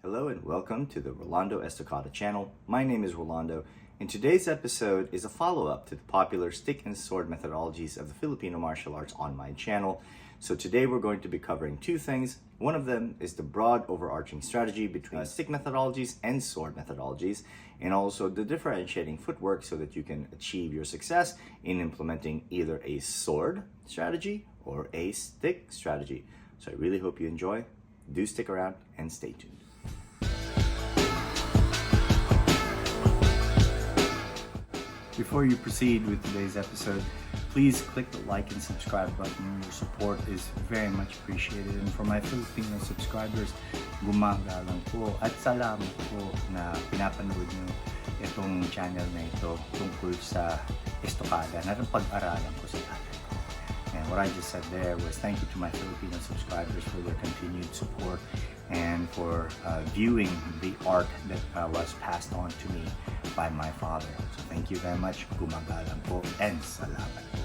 Hello and welcome to the Rolando Estocada channel. My name is Rolando, and today's episode is a follow-up to the popular stick and sword methodologies of the Filipino martial arts on my channel. So today we're going to be covering two things. One of them is the broad overarching strategy between stick methodologies and sword methodologies, and also the differentiating footwork so that you can achieve your success in implementing either a sword strategy or a stick strategy. So I really hope you enjoy. Do stick around and stay tuned. Before you proceed with today's episode, please click the like and subscribe button. Your support is very much appreciated. And for my Filipino subscribers, gumagalang po at salamat po na pinapanood nyo itong channel na ito tungkol sa Estocada na pag-aralan ko sa tatay ko. And what I just said there was thank you to my Filipino subscribers for their continued support and for viewing the art that was passed on to me by my father. So thank you very much. Gumagalang po and salamat po.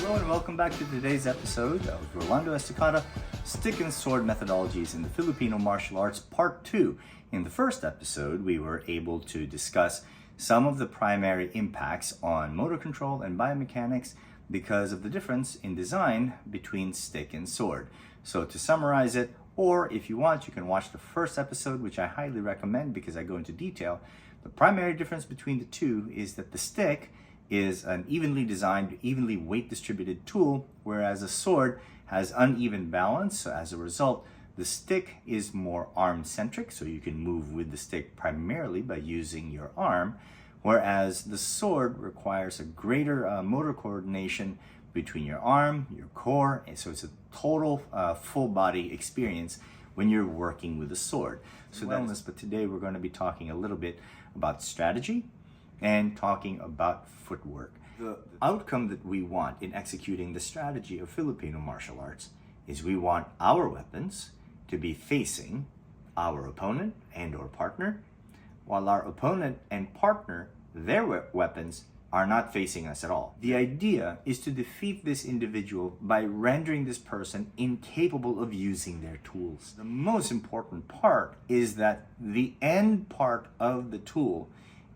Hello and welcome back to today's episode of Rolando Estocada, Stick and Sword Methodologies in the Filipino Martial Arts Part 2. In the first episode, we were able to discuss some of the primary impacts on motor control and biomechanics because of the difference in design between stick and sword. So to summarize it, or if you want, you can watch the first episode, which I highly recommend because I go into detail. The primary difference between the two is that the stick is an evenly designed, evenly weight distributed tool, whereas a sword has uneven balance. So as a result, the stick is more arm-centric, so you can move with the stick primarily by using your arm, whereas the sword requires a greater motor coordination between your arm, your core, and so it's a total full-body experience when you're working with a sword. So but today we're going to be talking a little bit about strategy and talking about footwork. The outcome that we want in executing the strategy of Filipino martial arts is we want our weapons to be facing our opponent and or partner, while our opponent and partner, their weapons, are not facing us at all. The idea is to defeat this individual by rendering this person incapable of using their tools. The most important part is that the end part of the tool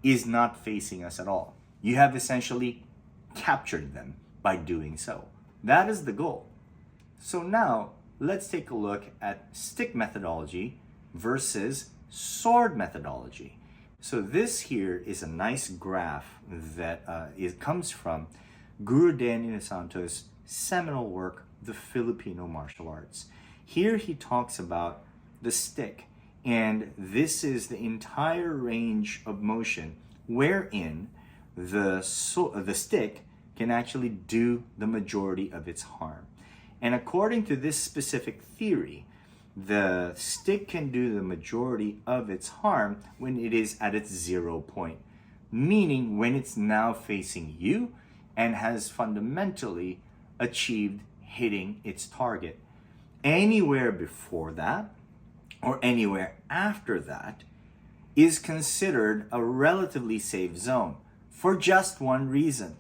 is not facing us at all. You have essentially captured them by doing so. That is the goal. So now, let's take a look at stick methodology versus sword methodology. So this here is a nice graph that it comes from Guru Danny Santo's seminal work, The Filipino Martial Arts. Here he talks about the stick, and this is the entire range of motion wherein the stick can actually do the majority of its harm. And according to this specific theory, the stick can do the majority of its harm when it is at its 0 point, meaning when it's now facing you and has fundamentally achieved hitting its target. Anywhere before that or anywhere after that is considered a relatively safe zone for just one reason.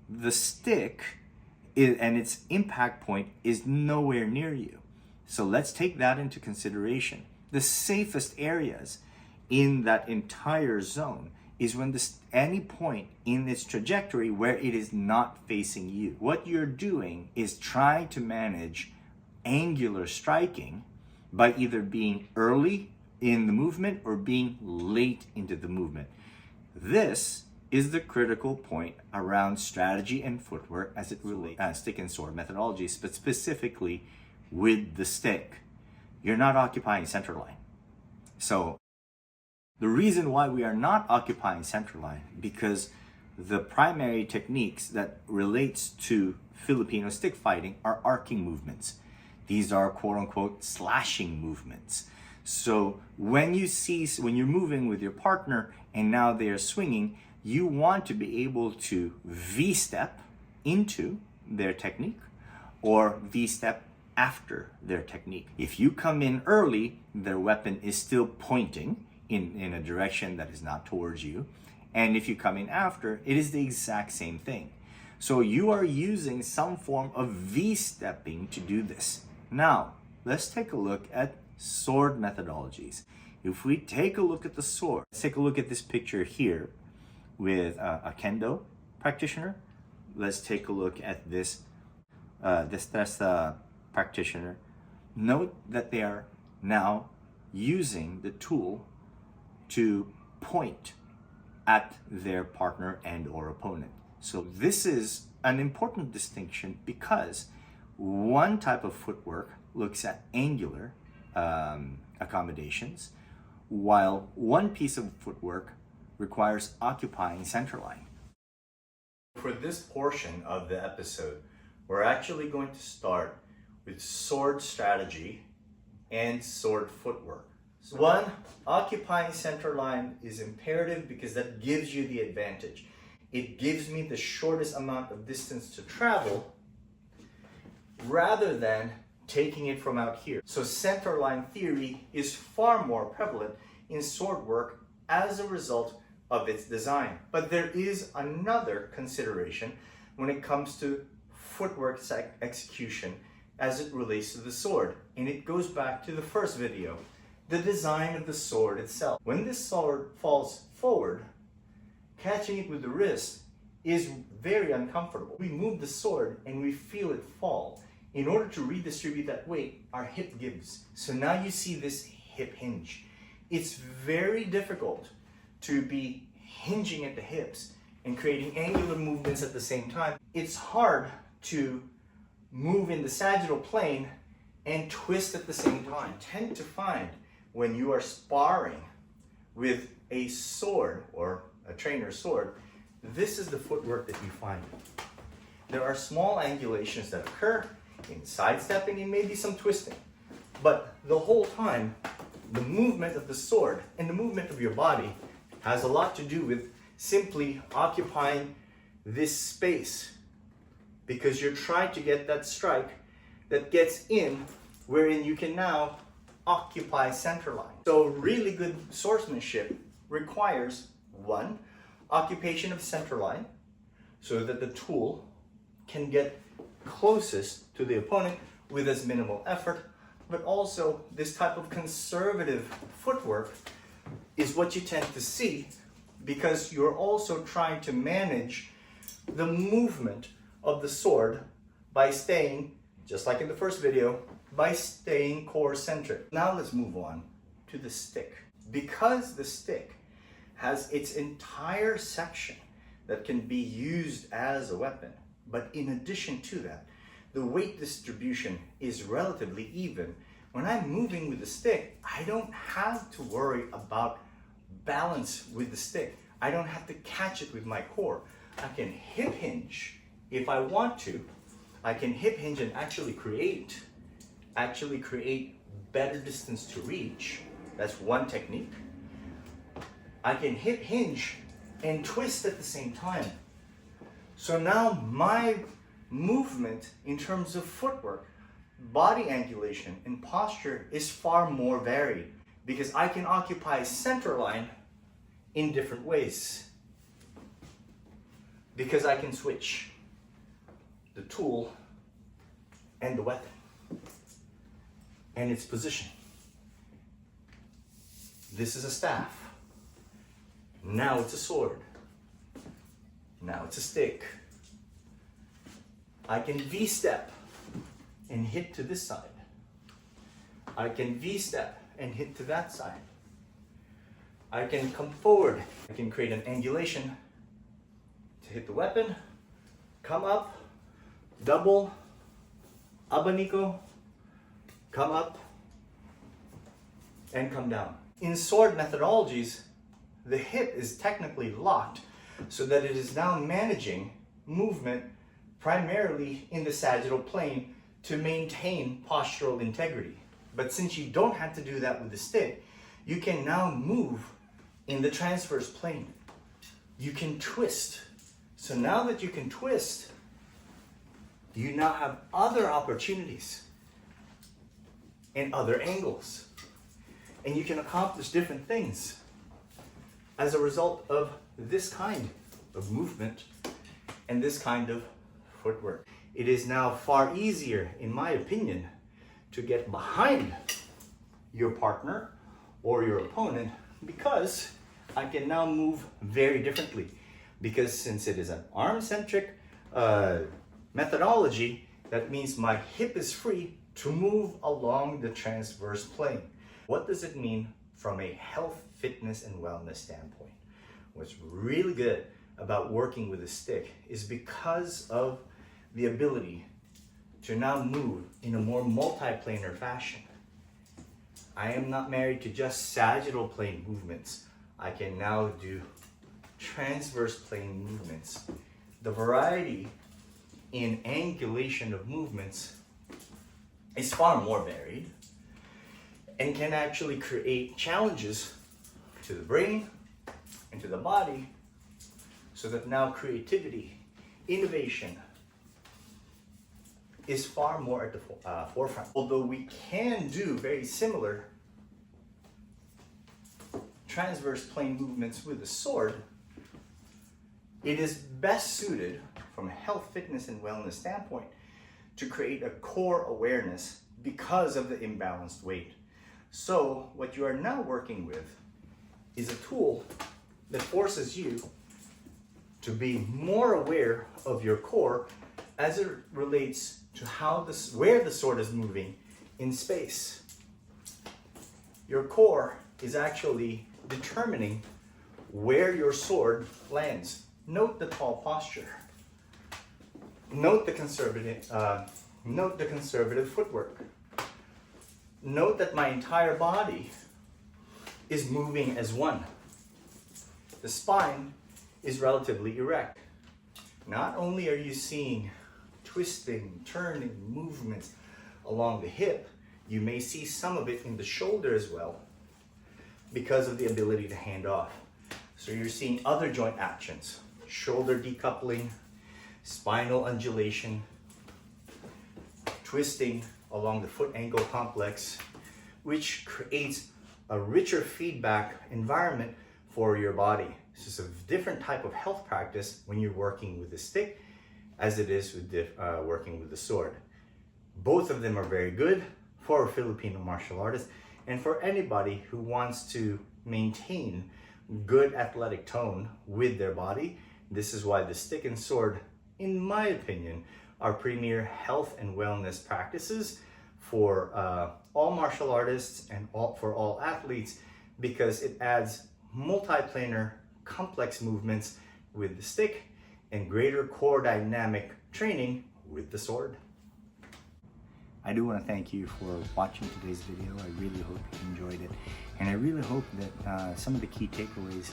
The stick and its impact point is nowhere near you. So let's take that into consideration. The safest areas in that entire zone is when any point in its trajectory where it is not facing you. What you're doing is trying to manage angular striking by either being early in the movement or being late into the movement. This is the critical point around strategy and footwork as it relates to stick and sword methodologies, but specifically with the stick. You're not occupying center line. So the reason why we are not occupying center line, because the primary techniques that relates to Filipino stick fighting are arcing movements. These are quote unquote slashing movements. So when you're moving with your partner and now they are swinging, you want to be able to V-step into their technique or V-step after their technique. If you come in early, their weapon is still pointing in a direction that is not towards you. And if you come in after, it is the exact same thing. So you are using some form of V-stepping to do this. Now, let's take a look at sword methodologies. If we take a look at the sword, let's take a look at this picture here with a kendo practitioner. Let's take a look at this practitioner. Note that they are now using the tool to point at their partner and or opponent. So this is an important distinction because one type of footwork looks at angular accommodations, while one piece of footwork requires occupying center line. For this portion of the episode, we're actually going to start with sword strategy and sword footwork. So one, occupying center line is imperative because that gives you the advantage. It gives me the shortest amount of distance to travel rather than taking it from out here. So center line theory is far more prevalent in sword work as a result of its design. But there is another consideration when it comes to footwork execution as it relates to the sword. And it goes back to the first video, the design of the sword itself. When this sword falls forward, catching it with the wrist is very uncomfortable. We move the sword and we feel it fall. In order to redistribute that weight, our hip gives. So now you see this hip hinge. It's very difficult to be hinging at the hips and creating angular movements at the same time. It's hard to move in the sagittal plane and twist at the same time. You tend to find when you are sparring with a sword or a trainer's sword, this is the footwork that you find. There are small angulations that occur in sidestepping and maybe some twisting. But the whole time, the movement of the sword and the movement of your body has a lot to do with simply occupying this space because you're trying to get that strike that gets in wherein you can now occupy center line. So really good swordsmanship requires one, occupation of center line so that the tool can get closest to the opponent with as minimal effort, but also this type of conservative footwork is what you tend to see because you're also trying to manage the movement of the sword by staying, just like in the first video, by staying core centric. Now let's move on to the stick. Because the stick has its entire section that can be used as a weapon, but in addition to that, the weight distribution is relatively even. When I'm moving with the stick, I don't have to worry about balance with the stick. I don't have to catch it with my core. I can hip hinge if I want to. I can hip hinge and actually create better distance to reach. That's one technique. I can hip hinge and twist at the same time. So now my movement in terms of footwork, body angulation, and posture is far more varied because I can occupy center line in different ways. Because I can switch the tool and the weapon and its position. This is a staff. Now it's a sword. Now it's a stick. I can V-step and hit to this side. I can V-step and hit to that side. I can come forward. I can create an angulation to hit the weapon, come up, double, abanico, come up, and come down. In sword methodologies, the hip is technically locked so that it is now managing movement primarily in the sagittal plane to maintain postural integrity. But since you don't have to do that with the stick, you can now move in the transverse plane. You can twist. So now that you can twist, you now have other opportunities and other angles. And you can accomplish different things as a result of this kind of movement and this kind of footwork. It is now far easier, in my opinion, to get behind your partner or your opponent because I can now move very differently. Because since it is an arm-centric methodology, that means my hip is free to move along the transverse plane. What does it mean from a health, fitness, and wellness standpoint? What's really good about working with a stick is because of the ability to now move in a more multiplanar fashion. I am not married to just sagittal plane movements. I can now do transverse plane movements. The variety in angulation of movements is far more varied and can actually create challenges to the brain and to the body, so that now creativity, innovation is far more at the forefront. Although we can do very similar transverse plane movements with the sword, it is best suited from a health, fitness, and wellness standpoint to create a core awareness because of the imbalanced weight. So what you are now working with is a tool that forces you to be more aware of your core as it relates to where the sword is moving in space. Your core is actually determining where your sword lands. Note the tall posture. Note the conservative footwork. Note that my entire body is moving as one. The spine is relatively erect. Not only are you seeing twisting, turning movements along the hip, you may see some of it in the shoulder as well because of the ability to hand off. So you're seeing other joint actions, shoulder decoupling, spinal undulation, twisting along the foot ankle complex, which creates a richer feedback environment for your body. This is a different type of health practice when you're working with the stick as it is with working with the sword. Both of them are very good for Filipino martial artists and for anybody who wants to maintain good athletic tone with their body. This is why the stick and sword, in my opinion, are premier health and wellness practices for all martial artists and for all athletes, because it adds multiplanar complex movements with the stick and greater core dynamic training with the sword. I do want to thank you for watching today's video. I really hope you enjoyed it, and I really hope that some of the key takeaways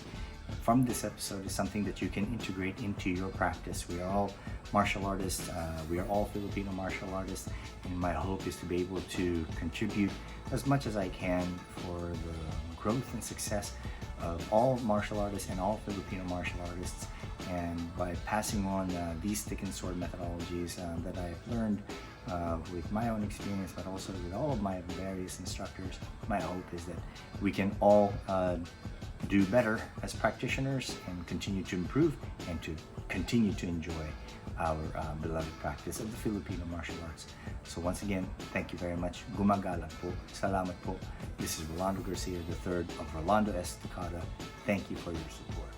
from this episode is something that you can integrate into your practice. We are all martial artists, we are all Filipino martial artists, and my hope is to be able to contribute as much as I can for the growth and success of all martial artists and all Filipino martial artists. And by passing on these stick and sword methodologies that I've learned with my own experience, but also with all of my various instructors, my hope is that we can all do better as practitioners and continue to improve and to continue to enjoy our beloved practice of the Filipino martial arts. So once again, thank you very much. Gumagalang po. Salamat po. This is Rolando Garcia III of Rolando Estocada. Thank you for your support.